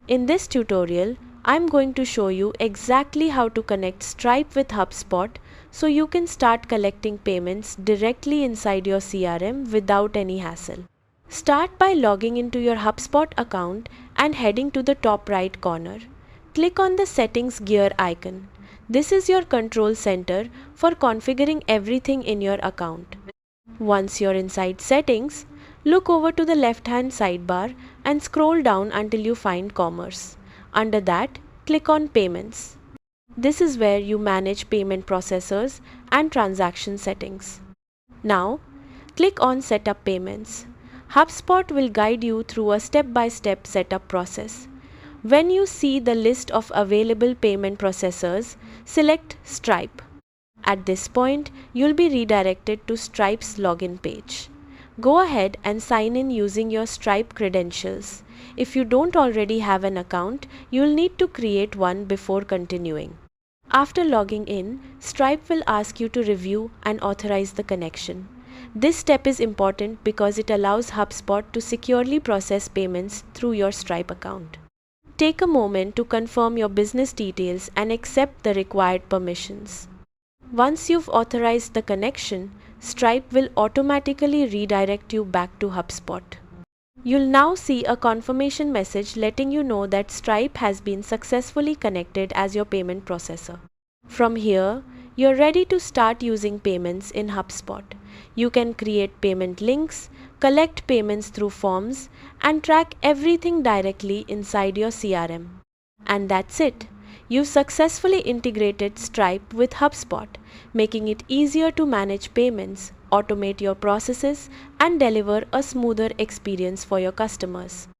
In this tutorial, I'm going to show you exactly how to connect Stripe with HubSpot so you can start collecting payments directly inside your CRM without any hassle. Start by logging into your HubSpot account and heading to the top right corner. Click on the Settings gear icon. This is your control center for configuring everything in your account. Once you're inside Settings, look over to the left-hand sidebar and scroll down until you find Commerce. Under that, click on Payments. This is where you manage payment processors and transaction settings. Now, click on Setup Payments. HubSpot will guide you through a step-by-step setup process. When you see the list of available payment processors, select Stripe. At this point, you'll be redirected to Stripe's login page. Go ahead and sign in using your Stripe credentials. If you don't already have an account, you'll need to create one before continuing. After logging in, Stripe will ask you to review and authorize the connection. This step is important because it allows HubSpot to securely process payments through your Stripe account. Take a moment to confirm your business details and accept the required permissions. Once you've authorized the connection, Stripe will automatically redirect you back to HubSpot. You'll now see a confirmation message letting you know that Stripe has been successfully connected as your payment processor. From here, you're ready to start using payments in HubSpot. You can create payment links, collect payments through forms, and track everything directly inside your CRM. And that's it. You've successfully integrated Stripe with HubSpot, making it easier to manage payments, automate your processes, and deliver a smoother experience for your customers.